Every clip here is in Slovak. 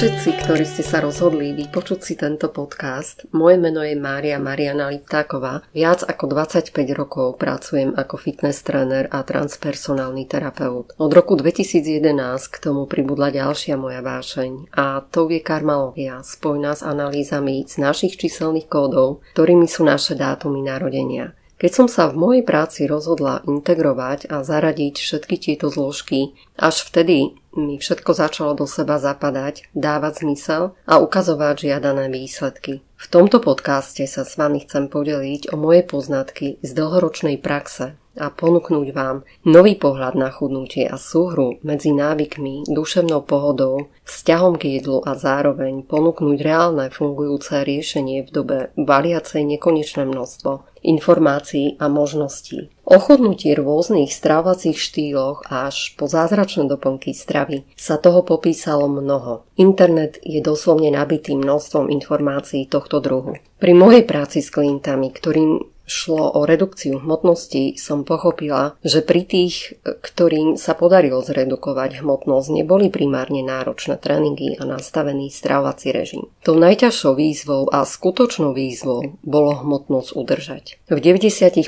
všetci, ktorí ste sa rozhodli vypočuť si tento podcast. Moje meno je Mária Mariana Liptáková. Viac ako 25 rokov pracujem ako fitness tréner a transpersonálny terapeut. Od roku 2011 k tomu pribudla ďalšia moja vášeň a to je karmalógia, spojená s analýzami z našich číselných kódov, ktorými sú naše dátumy narodenia. Keď som sa v mojej práci rozhodla integrovať a zaradiť všetky tieto zložky, až vtedy mi všetko začalo do seba zapadať, dávať zmysel a ukazovať žiadané výsledky. V tomto podcaste sa s vami chcem podeliť o moje poznatky z dlhoročnej praxe a ponúknuť vám nový pohľad na chudnutie a súhru medzi návykmi, duševnou pohodou, vzťahom k jedlu a zároveň ponúknuť reálne fungujúce riešenie v dobe valiacej nekonečné množstvo informácií a možností. O chudnutí rôznych stravovacích štýloch až po zázračné doplnky stravy sa toho popísalo mnoho. Internet je doslovne nabitý množstvom informácií tohto druhu. Pri mojej práci s klientami, ktorým šlo o redukciu hmotnosti, som pochopila, že pri tých, ktorým sa podarilo zredukovať hmotnosť, neboli primárne náročné tréningy a nastavený stravovací režim. Tou najťažšou výzvou a skutočnou výzvou bolo hmotnosť udržať. V 90%,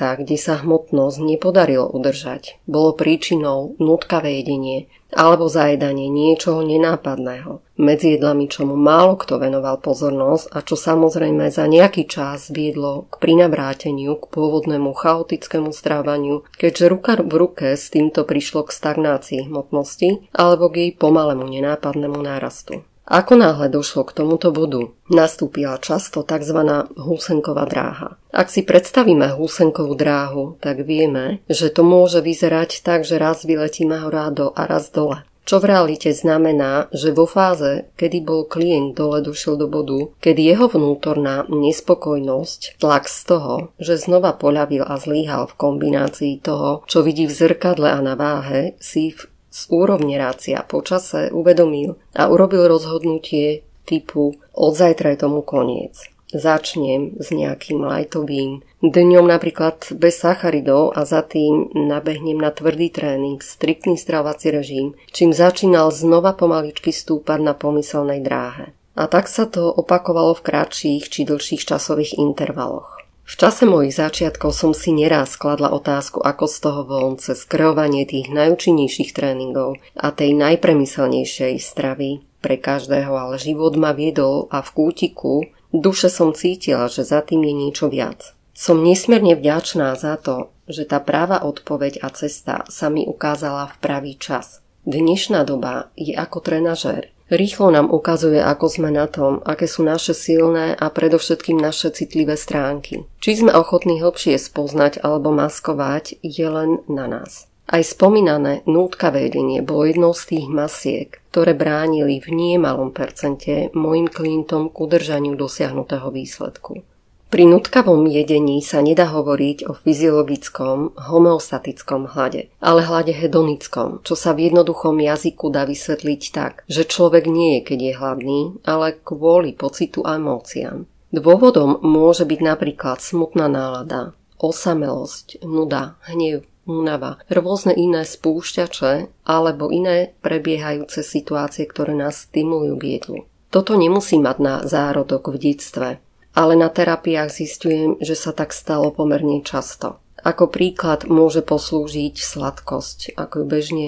kde sa hmotnosť nepodarilo udržať, bolo príčinou nutkavé jedenie alebo zajedanie niečoho nenápadného medzi jedlami, čomu málo kto venoval pozornosť a čo samozrejme za nejaký čas viedlo k prinavráteniu k pôvodnému chaotickému strávaniu, keďže ruka v ruke s týmto prišlo k stagnácii hmotnosti alebo k jej pomalému nenápadnému nárastu. Ako náhle došlo k tomuto bodu, nastúpila často tzv. Húsenková dráha. Ak si predstavíme húsenkovú dráhu, tak vieme, že to môže vyzerať tak, že raz vyletíme hore a raz dole. Čo v realite znamená, že vo fáze, kedy bol klient dole, došiel do bodu, kedy jeho vnútorná nespokojnosť, tlak z toho, že znova poľavil a zlyhal v kombinácii toho, čo vidí v zrkadle a na váhe, si z úrovne rácia po čase uvedomil a urobil rozhodnutie typu od zajtra je tomu koniec. Začnem s nejakým lightovým dňom napríklad bez sacharidov a za tým nabehnem na tvrdý tréning, striktný stravovací režim, čím začínal znova pomaličky stúpať na pomyselnej dráhe. A tak sa to opakovalo v kratších či dlhších časových intervaloch. V čase mojich začiatkov som si neraz skladla otázku, ako z toho von cez kreovanie tých najúčinnejších tréningov a tej najpremyselnejšej stravy pre každého, ale život ma viedol a v kútiku duše som cítila, že za tým je niečo viac. Som nesmierne vďačná za to, že tá práva odpoveď a cesta sa mi ukázala v pravý čas. Dnešná doba je ako trenažér. Rýchlo nám ukazuje, ako sme na tom, aké sú naše silné a predovšetkým naše citlivé stránky. Či sme ochotní hlbšie spoznať alebo maskovať, je len na nás. Aj spomínané nútkavé jedenie bolo jednou z tých masiek, ktoré bránili v niemalom percente mojim klientom k udržaniu dosiahnutého výsledku. Pri nutkavom jedení sa nedá hovoriť o fyziologickom, homeostatickom hlade, ale hlade hedonickom, čo sa v jednoduchom jazyku dá vysvetliť tak, že človek nie je, keď je hladný, ale kvôli pocitu a emóciám. Dôvodom môže byť napríklad smutná nálada, osamelosť, nuda, hnev, únava, rôzne iné spúšťače alebo iné prebiehajúce situácie, ktoré nás stimulujú k jedlu. Toto nemusí mať na zárodok v detstve, ale na terapiách zistujem, že sa tak stalo pomerne často. Ako príklad môže poslúžiť sladkosť, ako ju bežne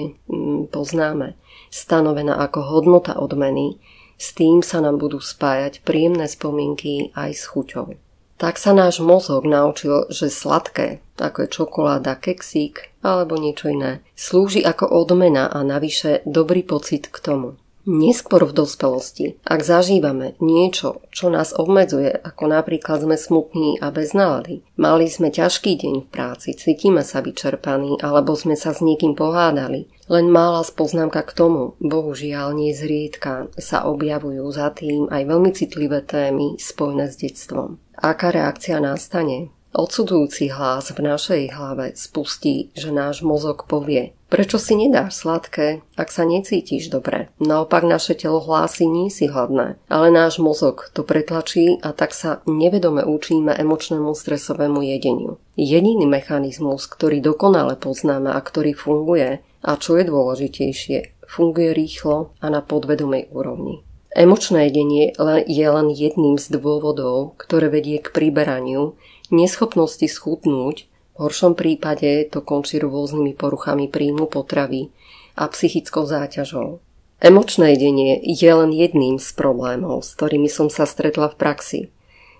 poznáme, stanovená ako hodnota odmeny, s tým sa nám budú spájať príjemné spomienky aj s chuťou. Tak sa náš mozog naučil, že sladké, ako je čokoláda, keksík alebo niečo iné, slúži ako odmena a navyše dobrý pocit k tomu. Neskôr v dospelosti, ak zažívame niečo, čo nás obmedzuje, ako napríklad sme smutní a bez nálady, mali sme ťažký deň v práci, cítime sa vyčerpaní alebo sme sa s niekým pohádali, len mála poznámka k tomu, bohužiaľ nie zriedka sa objavujú za tým aj veľmi citlivé témy spojené s detstvom. Aká reakcia nastane? Odsudzujúci hlas v našej hlave spustí, že náš mozog povie: prečo si nedáš sladké, ak sa necítiš dobre? Naopak naše telo hlási: nie si hladné. Ale náš mozog to pretlačí a tak sa nevedome učíme emočnému stresovému jedeniu. Jediný mechanizmus, ktorý dokonale poznáme a ktorý funguje, a čo je dôležitejšie, v funguje rýchlo a na podvedomej úrovni. Emočné jedenie je len jedným z dôvodov, ktoré vedie k priberaniu, neschopnosti schudnúť, v horšom prípade to končí rôznymi poruchami príjmu potravy a psychickou záťažou. Emočné jedenie je len jedným z problémov, s ktorými som sa stretla v praxi.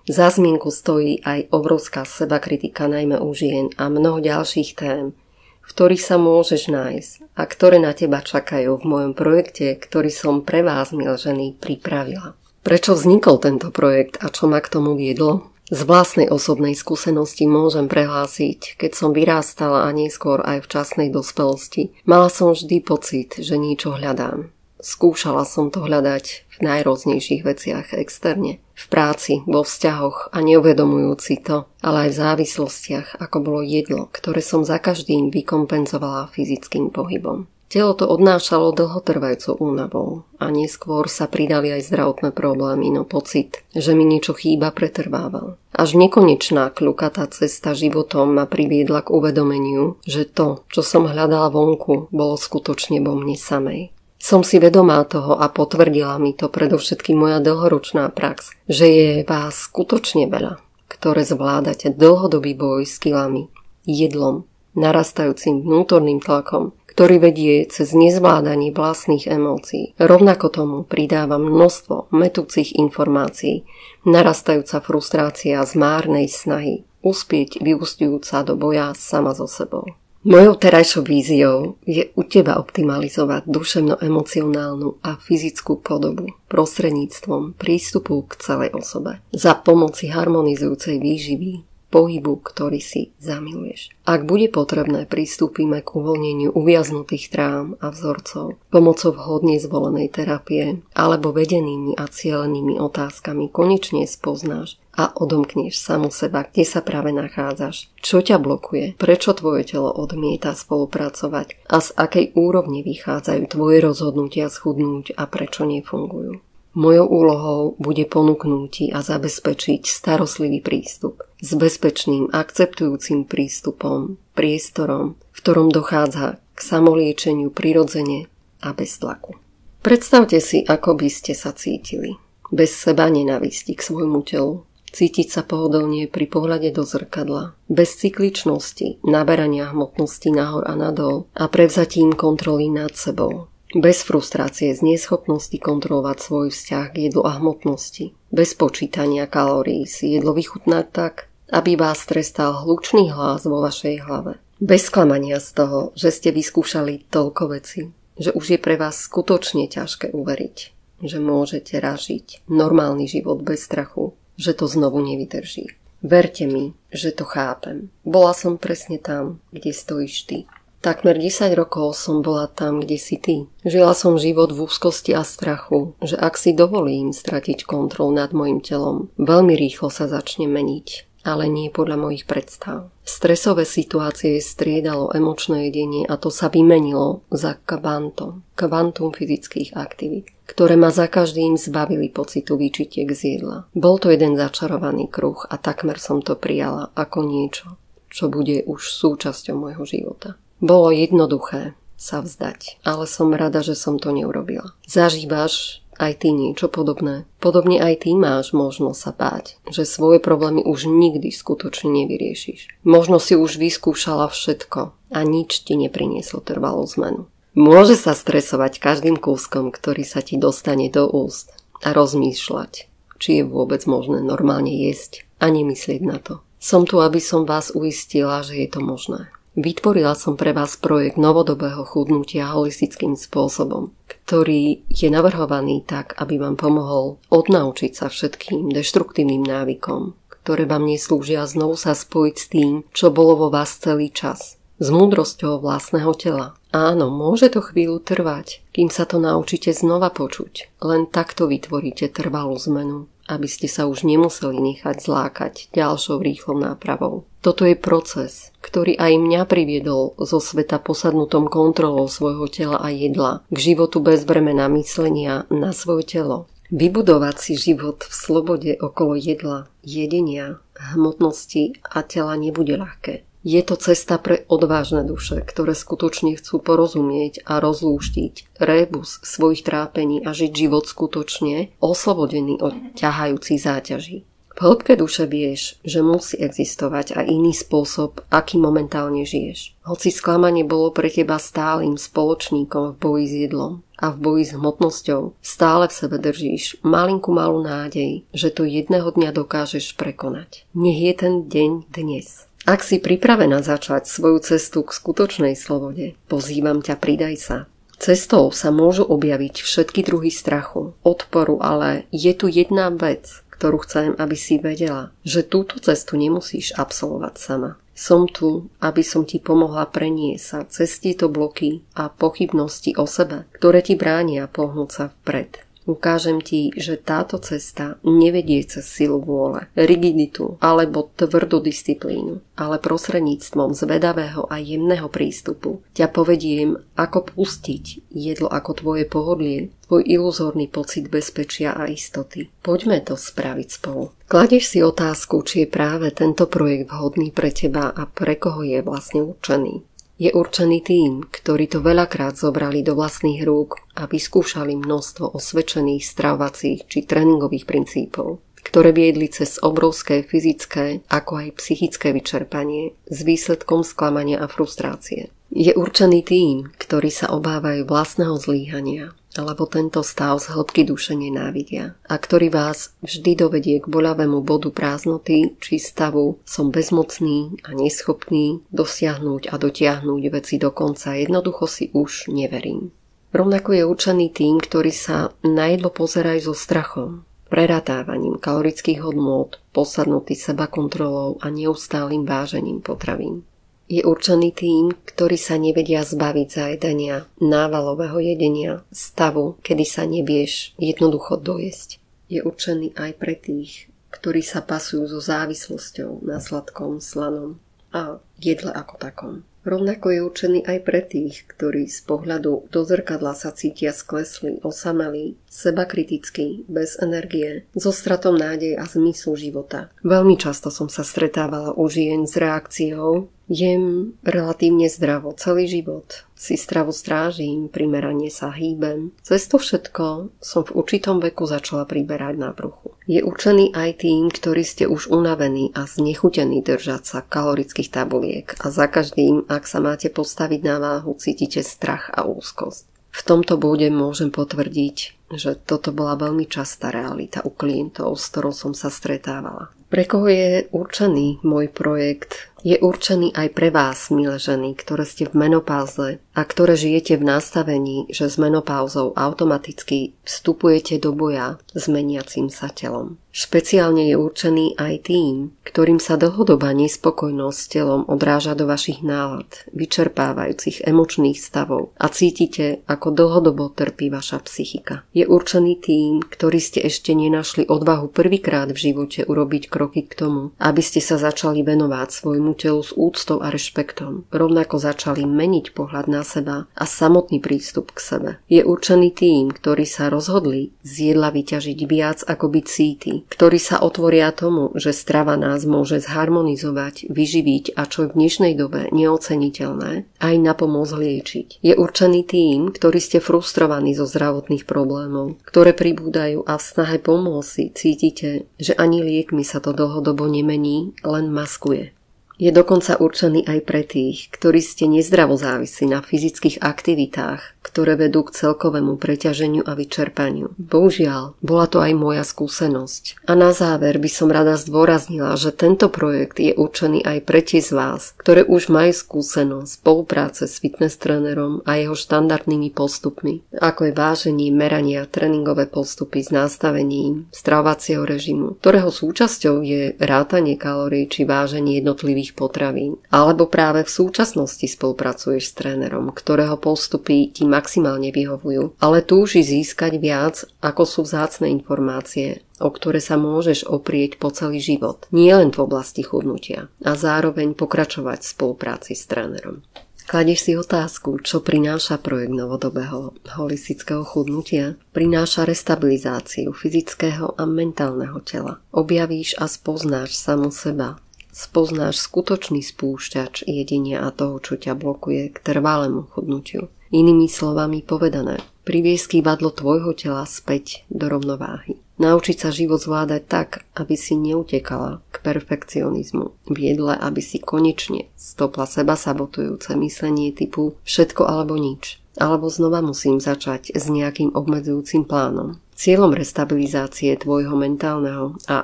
Za zmienku stojí aj obrovská sebakritika najmä u žien a mnoho ďalších tém, v ktorých sa môžeš nájsť a ktoré na teba čakajú v mojom projekte, ktorý som pre vás, milé ženy, pripravila. Prečo vznikol tento projekt a čo ma k tomu viedlo? Z vlastnej osobnej skúsenosti môžem prehlásiť, keď som vyrástala a neskôr aj v časnej dospelosti, mala som vždy pocit, že niečo hľadám. Skúšala som to hľadať v najrôznejších veciach externe, v práci, vo vzťahoch a neuvedomujúci to, ale aj v závislostiach, ako bolo jedlo, ktoré som za každým vykompenzovala fyzickým pohybom. Telo to odnášalo dlhotrvajúcou únavou a neskôr sa pridali aj zdravotné problémy, no pocit, že mi niečo chýba, pretrvával. Až nekonečná kľukatá cesta životom ma priviedla k uvedomeniu, že to, čo som hľadala vonku, bolo skutočne vo mne samej. Som si vedomá toho a potvrdila mi to predovšetkým moja dlhoročná prax, že je vás skutočne veľa, ktoré zvládate dlhodobý boj s kilami, jedlom, narastajúcim vnútorným tlakom, ktorý vedie cez nezvládanie vlastných emócií. Rovnako tomu pridáva množstvo mätúcich informácií, narastajúca frustrácia z márnej snahy, uspieť vyúsťujúca do boja sama so sebou. Mojou terajšou víziou je u teba optimalizovať duševno-emocionálnu a fyzickú podobu prostredníctvom prístupu k celej osobe za pomoci harmonizujúcej výživy, pohybu, ktorý si zamiluješ. Ak bude potrebné, pristúpime k uvoľneniu uviaznutých trám a vzorcov pomocou vhodne zvolenej terapie alebo vedenými a cielenými otázkami konečne spoznáš a odomkneš samu seba, kde sa práve nachádzaš, čo ťa blokuje, prečo tvoje telo odmieta spolupracovať a z akej úrovne vychádzajú tvoje rozhodnutia schudnúť a prečo nefungujú. Mojou úlohou bude ponúknuť ti a zabezpečiť starostlivý prístup s bezpečným, akceptujúcim prístupom, priestorom, v ktorom dochádza k samoliečeniu prirodzene a bez tlaku. Predstavte si, ako by ste sa cítili. Bez seba nenávisti k svojmu telu. Cítiť sa pohodlne pri pohľade do zrkadla, bez cykličnosti, naberania hmotnosti nahor a nadol a prevzatím kontroly nad sebou. Bez frustrácie z neschopnosti kontrolovať svoj vzťah k jedlu a hmotnosti. Bez počítania kalórií si jedlo vychutnať tak, aby vás trestal hlučný hlas vo vašej hlave. Bez sklamania z toho, že ste vyskúšali toľko vecí, že už je pre vás skutočne ťažké uveriť, že môžete ražiť normálny život bez strachu, že to znovu nevydrží. Verte mi, že to chápem. Bola som presne tam, kde stojíš ty. Takmer 10 rokov som bola tam, kde si ty. Žila som život v úzkosti a strachu, že ak si dovolím stratiť kontrolu nad mojim telom, veľmi rýchlo sa začne meniť, ale nie podľa mojich predstav. Stresové situácie striedalo emočné jedenie a to sa vymenilo za kvantum fyzických aktivít, ktoré ma za každým zbavili pocitu výčitiek z jedla. Bol to jeden začarovaný kruh a takmer som to prijala ako niečo, čo bude už súčasťou môjho života. Bolo jednoduché sa vzdať, ale som rada, že som to neurobila. Zažívaš aj ty niečo podobné? Podobne aj ty máš možnosť sa báť, že svoje problémy už nikdy skutočne nevyriešiš. Možno si už vyskúšala všetko a nič ti neprinieslo trvalú zmenu. Môže sa stresovať každým kúskom, ktorý sa ti dostane do úst a rozmýšľať, či je vôbec možné normálne jesť a nemyslieť na to. Som tu, aby som vás uistila, že je to možné. Vytvorila som pre vás projekt novodobého chudnutia holistickým spôsobom, ktorý je navrhovaný tak, aby vám pomohol odnaučiť sa všetkým deštruktívnym návykom, ktoré vám neslúžia, znovu sa spojiť s tým, čo bolo vo vás celý čas. S múdrosťou vlastného tela. Áno, môže to chvíľu trvať, kým sa to naučíte znova počuť. Len takto vytvoríte trvalú zmenu, aby ste sa už nemuseli nechať zlákať ďalšou rýchlou nápravou. Toto je proces, ktorý aj mňa priviedol zo sveta posadnutom kontrolou svojho tela a jedla k životu bez bremena myslenia na svoje telo. Vybudovať si život v slobode okolo jedla, jedenia, hmotnosti a tela nebude ľahké. Je to cesta pre odvážne duše, ktoré skutočne chcú porozumieť a rozlúštiť rébus svojich trápení a žiť život skutočne, oslobodený od ťahajúcich záťaží. V hĺbke duše vieš, že musí existovať aj iný spôsob, aký momentálne žiješ. Hoci sklamanie bolo pre teba stálym spoločníkom v boji s jedlom a v boji s hmotnosťou, stále v sebe držíš malinkú malú nádej, že to jedného dňa dokážeš prekonať. Nech je ten deň dnes. Ak si pripravená začať svoju cestu k skutočnej slobode, pozývam ťa, pridaj sa. Cestou sa môžu objaviť všetky druhy strachu, odporu, ale je tu jedna vec, ktorú chcem, aby si vedela, že túto cestu nemusíš absolvovať sama. Som tu, aby som ti pomohla preniesť sa cez tieto bloky a pochybnosti o sebe, ktoré ti bránia pohnúť sa vpred. Ukážem ti, že táto cesta nevedie cez silu vôle, rigiditu alebo tvrdú disciplínu, ale prostredníctvom zvedavého a jemného prístupu ťa povediem, ako pustiť jedlo ako tvoje pohodlie, tvoj iluzórny pocit bezpečia a istoty. Poďme to spraviť spolu. Kladieš si otázku, či je práve tento projekt vhodný pre teba a pre koho je vlastne určený. Je určený tým, ktorí to veľakrát zobrali do vlastných rúk a vyskúšali množstvo osvedčených stravovacích či tréningových princípov, ktoré viedli cez obrovské fyzické ako aj psychické vyčerpanie s výsledkom sklamania a frustrácie. Je určený tým, ktorí sa obávajú vlastného zlyhania, alebo tento stav z hĺbky duše nenávidia a ktorý vás vždy dovedie k boľavému bodu prázdnoty či stavu som bezmocný a neschopný dosiahnuť a dotiahnuť veci do konca, jednoducho si už neverím. Rovnako je určený tým, ktorí sa na jedlo pozerajú so strachom, preratávaním kalorických hodnôt, posadnutý seba kontrolou a neustálým vážením potravín. Je určený tým, ktorí sa nevedia zbaviť zajedania, návalového jedenia, stavu, kedy sa nevieš jednoducho dojesť. Je určený aj pre tých, ktorí sa pasujú so závislosťou na sladkom, slanom a jedle ako takom. Rovnako je určený aj pre tých, ktorí z pohľadu do zrkadla sa cítia skleslí, osamelí, sebakritickí, bez energie, so stratou nádej a zmyslu života. Veľmi často som sa stretávala u žien s reakciou: jem relatívne zdravo celý život, si stravu strážim, primerane sa hýbem. Cez to všetko som v určitom veku začala priberať na bruchu. Je určený aj tým, ktorí ste už unavení a znechutení držať sa kalorických tabuliek a za každým, ak sa máte postaviť na váhu, cítite strach a úzkosť. V tomto bode môžem potvrdiť, že toto bola veľmi častá realita u klientov, s ktorou som sa stretávala. Pre koho je určený môj projekt? Je určený aj pre vás, milé ženy, ktoré ste v menopauze a ktoré žijete v nastavení, že s menopauzou automaticky vstupujete do boja s meniacím sa telom. Špeciálne je určený aj tým, ktorým sa dlhodobá nespokojnosť s telom odráža do vašich nálad, vyčerpávajúcich emočných stavov a cítite, ako dlhodobo trpí vaša psychika. Je určený tým, ktorí ste ešte nenašli odvahu prvýkrát v živote urobiť kroky k tomu, aby ste sa začali venovať svojmu telu s úctou a rešpektom. Rovnako začali meniť pohľad na seba a samotný prístup k sebe. Je určený tým, ktorí sa rozhodli z jedla vyťažiť viac ako byť cíti, ktorí sa otvoria tomu, že strava nás môže zharmonizovať, vyživiť a čo v dnešnej dobe neoceniteľné, aj napomôcť liečiť. Je určený tým, ktorí ste frustrovaní zo zdravotných problémov, ktoré pribúdajú a v snahe pomôcť si cítite, že ani liekmi sa to dlhodobo nemení, len maskuje. Je dokonca určený aj pre tých, ktorí ste nezdravo závislí na fyzických aktivitách, ktoré vedú k celkovému preťaženiu a vyčerpaniu. Bohužiaľ, bola to aj moja skúsenosť. A na záver by som rada zdôraznila, že tento projekt je určený aj pre tie z vás, ktoré už majú skúsenosť spolupráce s fitness trénerom a jeho štandardnými postupmi, ako je váženie, merania, tréningové postupy s nastavením stravovacieho režimu, ktorého súčasťou je rátanie kalórií či váženie jednotlivých potravín. Alebo práve v súčasnosti spolupracuješ s trénerom, ktorého postupy ti maximálne vyhovujú, ale túži získať viac, ako sú vzácne informácie, o ktoré sa môžeš oprieť po celý život, nie len v oblasti chudnutia, a zároveň pokračovať v spolupráci s trénerom. Kladieš si otázku, čo prináša projekt novodobého holistického chudnutia? Prináša restabilizáciu fyzického a mentálneho tela. Objavíš a spoznáš samu seba, spoznáš skutočný spúšťač jedenia a toho, čo ťa blokuje k trvalému chudnutiu. Inými slovami povedané, priviesť kývadlo tvojho tela späť do rovnováhy. Naučiť sa život zvládať tak, aby si neutekala k perfekcionizmu. V jedle, aby si konečne stopla seba sabotujúce myslenie typu všetko alebo nič. Alebo znova musím začať s nejakým obmedzujúcim plánom. Cieľom restabilizácie tvojho mentálneho a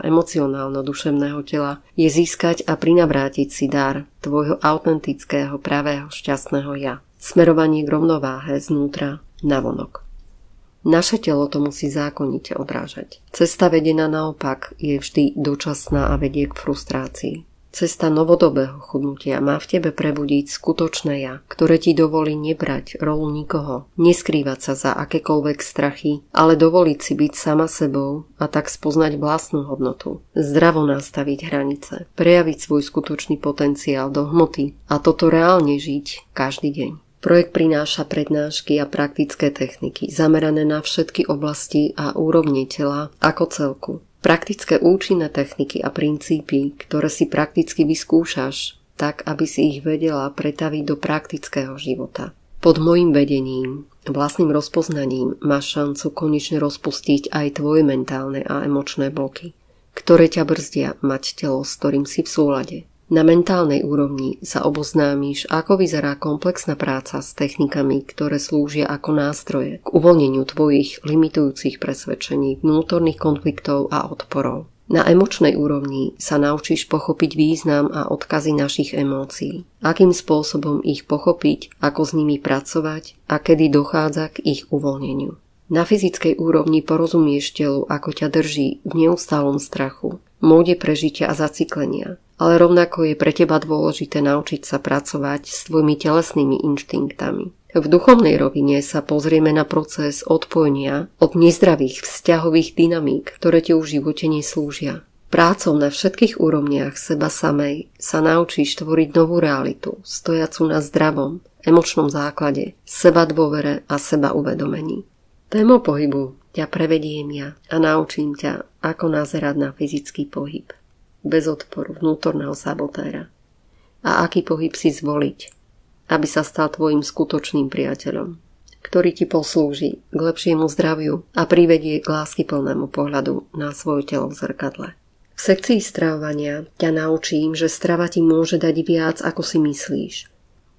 emocionálno-duševného tela je získať a prinavrátiť si dar tvojho autentického, pravého, šťastného ja. Smerovanie k rovnováhe znútra navonok. Naše telo to musí zákonite odrážať. Cesta vedená naopak je vždy dočasná a vedie k frustrácii. Cesta novodobého chudnutia má v tebe prebudiť skutočné ja, ktoré ti dovolí nebrať rolu nikoho, neskrývať sa za akékoľvek strachy, ale dovoliť si byť sama sebou a tak spoznať vlastnú hodnotu, zdravo nastaviť hranice, prejaviť svoj skutočný potenciál do hmoty a toto reálne žiť každý deň. Projekt prináša prednášky a praktické techniky zamerané na všetky oblasti a úrovne tela ako celku. Praktické účinné techniky a princípy, ktoré si prakticky vyskúšaš, tak aby si ich vedela pretaviť do praktického života. Pod môjim vedením, vlastným rozpoznaním máš šancu konečne rozpustiť aj tvoje mentálne a emočné bloky, ktoré ťa brzdia mať telo, s ktorým si v súlade. Na mentálnej úrovni sa oboznámiš, ako vyzerá komplexná práca s technikami, ktoré slúžia ako nástroje k uvoľneniu tvojich limitujúcich presvedčení, vnútorných konfliktov a odporov. Na emočnej úrovni sa naučíš pochopiť význam a odkazy našich emócií, akým spôsobom ich pochopiť, ako s nimi pracovať a kedy dochádza k ich uvoľneniu. Na fyzickej úrovni porozumieš telu, ako ťa drží v neustálom strachu, móde prežitia a zacyklenia. Ale rovnako je pre teba dôležité naučiť sa pracovať s tvojimi telesnými inštinktami. V duchovnej rovine sa pozrieme na proces odpojenia od nezdravých vzťahových dynamík, ktoré ti v živote neslúžia. Prácou na všetkých úrovniach seba samej sa naučíš tvoriť novú realitu, stojacu na zdravom, emočnom základe, seba dôvere a seba uvedomení. Témou pohybu ťa prevediem ja a naučím ťa, ako nazerať na fyzický pohyb bez odporu vnútorného sabotéra a aký pohyb si zvoliť, aby sa stal tvojim skutočným priateľom, ktorý ti poslúži k lepšiemu zdraviu a privedie k láskyplnému pohľadu na svoje telo v zrkadle. V sekcii stravovania ťa naučím, že strava ti môže dať viac, ako si myslíš.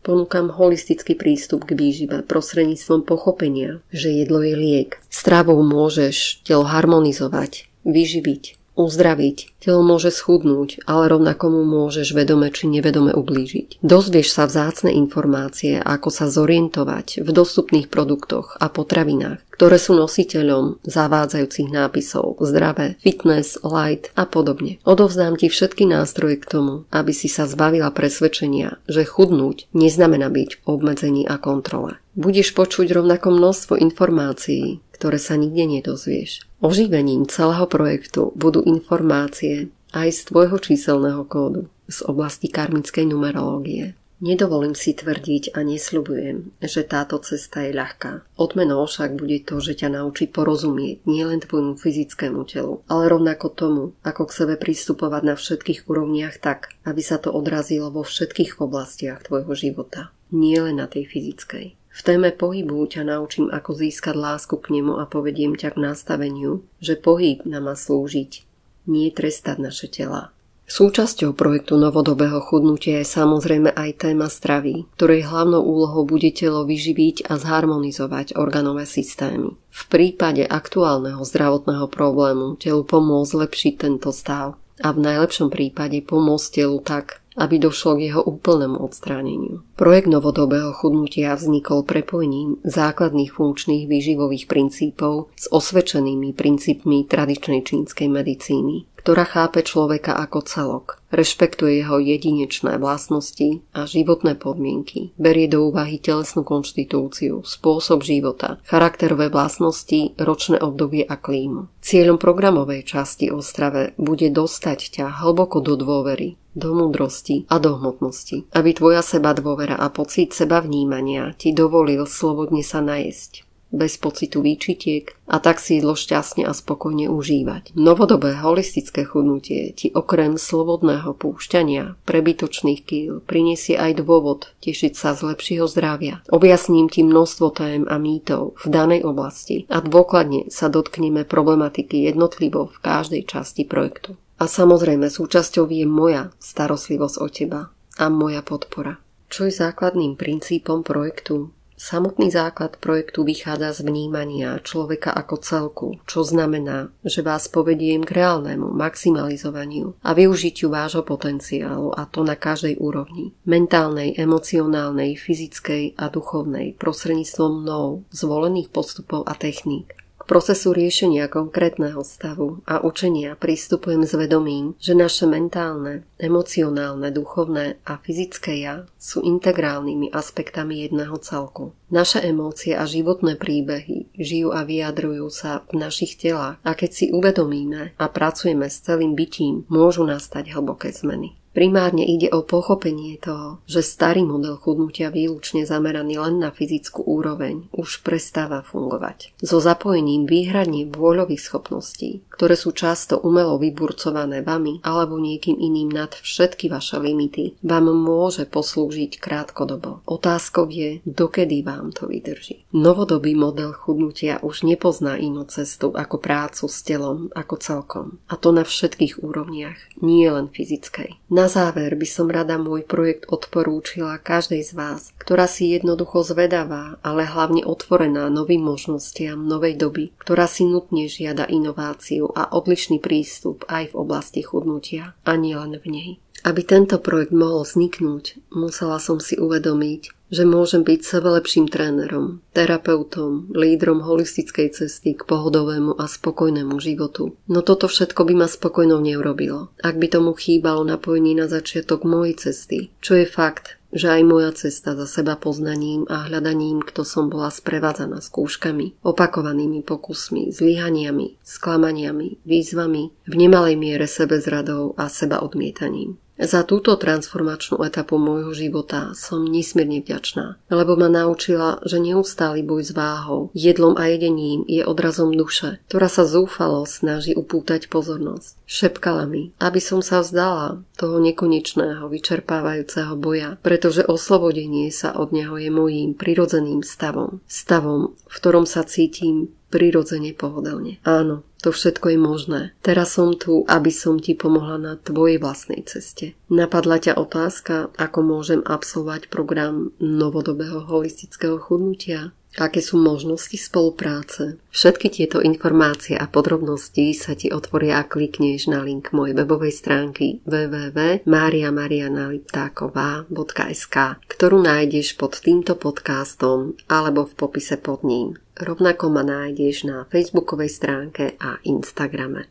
Ponúkam holistický prístup k výžive prostredníctvom pochopenia, že jedlo je liek. Stravou môžeš telo harmonizovať, vyživiť, uzdraviť. Telo môže schudnúť, ale rovnako mu môžeš vedome či nevedome ublížiť. Dozvieš sa vzácne informácie, ako sa zorientovať v dostupných produktoch a potravinách, ktoré sú nositeľom zavádzajúcich nápisov zdravé, fitness, light a podobne. Odovzdám ti všetky nástroje k tomu, aby si sa zbavila presvedčenia, že chudnúť neznamená byť v obmedzení a kontrole. Budeš počuť rovnako množstvo informácií, ktoré sa nikde nedozvieš. Oživením celého projektu budú informácie aj z tvojho číselného kódu z oblasti karmickej numerológie. Nedovolím si tvrdiť a nesľubujem, že táto cesta je ľahká. Odmenou však bude to, že ťa naučí porozumieť nielen tvojmu fyzickému telu, ale rovnako tomu, ako k sebe pristupovať na všetkých úrovniach tak, aby sa to odrazilo vo všetkých oblastiach tvojho života, nielen na tej fyzickej. V téme pohybu ťa naučím, ako získať lásku k nemu a povediem ťa k nastaveniu, že pohyb nám má slúžiť, nie trestať naše tela. Súčasťou projektu novodobého chudnutia je samozrejme aj téma stravy, ktorej hlavnou úlohou bude telo vyživiť a zharmonizovať orgánové systémy. V prípade aktuálneho zdravotného problému telu pomôcť zlepšiť tento stav a v najlepšom prípade pomôcť telu tak, aby došlo k jeho úplnému odstráneniu. Projekt novodobého chudnutia vznikol prepojením základných funkčných výživových princípov s osvedčenými princípmi tradičnej čínskej medicíny, ktorá chápe človeka ako celok, rešpektuje jeho jedinečné vlastnosti a životné podmienky, berie do úvahy telesnú konštitúciu, spôsob života, charakterové vlastnosti, ročné obdobie a klímu. Cieľom programovej časti o strave bude dostať ťa hlboko do dôvery, do múdrosti a do hmotnosti, aby tvoja seba dôvera a pocit seba vnímania ti dovolil slobodne sa najesť, bez pocitu výčitiek a tak si jedlo šťastne a spokojne užívať. Novodobé holistické chudnutie ti okrem slobodného púšťania prebytočných kíl prinesie aj dôvod tešiť sa z lepšieho zdravia. Objasním ti množstvo tém a mýtov v danej oblasti a dôkladne sa dotkneme problematiky jednotlivo v každej časti projektu. A samozrejme súčasťou je moja starostlivosť o teba a moja podpora. Čo je základným princípom projektu? Samotný základ projektu vychádza z vnímania človeka ako celku, čo znamená, že vás povediem k reálnemu maximalizovaniu a využitiu vášho potenciálu, a to na každej úrovni. Mentálnej, emocionálnej, fyzickej a duchovnej prostredníctvom mnou zvolených postupov a techník. K procesu riešenia konkrétneho stavu a učenia pristupujem s vedomím, že naše mentálne, emocionálne, duchovné a fyzické ja sú integrálnymi aspektami jedného celku. Naše emócie a životné príbehy žijú a vyjadrujú sa v našich telách a keď si uvedomíme a pracujeme s celým bytím, môžu nastať hlboké zmeny. Primárne ide o pochopenie toho, že starý model chudnutia výlučne zameraný len na fyzickú úroveň už prestáva fungovať. So zapojením výhradne vôľových schopností, ktoré sú často umelo vyburcované vami alebo niekým iným nad všetky vaše limity, vám môže poslúžiť krátkodobo. Otázkou je, dokedy vám to vydrží. Novodobý model chudnutia už nepozná inú cestu ako prácu s telom ako celkom. A to na všetkých úrovniach, nie len fyzickej. Na záver by som rada môj projekt odporúčila každej z vás, ktorá si jednoducho zvedavá, ale hlavne otvorená novým možnostiam novej doby, ktorá si nutne žiada inováciu a odlišný prístup aj v oblasti chudnutia a nielen v nej. Aby tento projekt mohol vzniknúť, musela som si uvedomiť, že môžem byť sebelepším trénerom, terapeutom, lídrom holistickej cesty k pohodovému a spokojnému životu. No toto všetko by ma spokojnou neurobilo, ak by tomu chýbalo napojenie na začiatok mojej cesty, čo je fakt, že aj moja cesta za seba poznaním a hľadaním, kto som bola sprevádzaná skúškami, opakovanými pokusmi, zlyhaniami, sklamaniami, výzvami, v nemalej miere sebezradou a seba odmietaním. Za túto transformačnú etapu môjho života som nesmierne vďačná, lebo ma naučila, že neustály boj s váhou, jedlom a jedením je odrazom duše, ktorá sa zúfalo snaží upútať pozornosť. Šepkala mi, aby som sa vzdala toho nekonečného, vyčerpávajúceho boja, pretože oslobodenie sa od neho je mojím prirodzeným stavom. Stavom, v ktorom sa cítim prirodzene pohodlne. Áno, to všetko je možné. Teraz som tu, aby som ti pomohla na tvojej vlastnej ceste. Napadla ťa otázka, ako môžem absolvovať program novodobého holistického chudnutia? Aké sú možnosti spolupráce? Všetky tieto informácie a podrobnosti sa ti otvoria, ak klikneš na link mojej webovej stránky www.mariamarianaliptaková.sk, ktorú nájdeš pod týmto podcastom alebo v popise pod ním. Rovnako ma nájdeš na facebookovej stránke a Instagrame.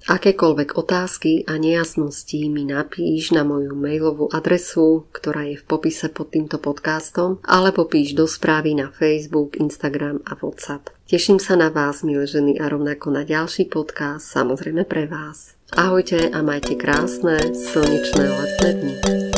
Akékoľvek otázky a nejasnosti mi napíš na moju mailovú adresu, ktorá je v popise pod týmto podcastom, alebo píš do správy na Facebook, Instagram a WhatsApp. Teším sa na vás, milé ženy, a rovnako na ďalší podcast, samozrejme pre vás. Ahojte a majte krásne, slnečné letné dni.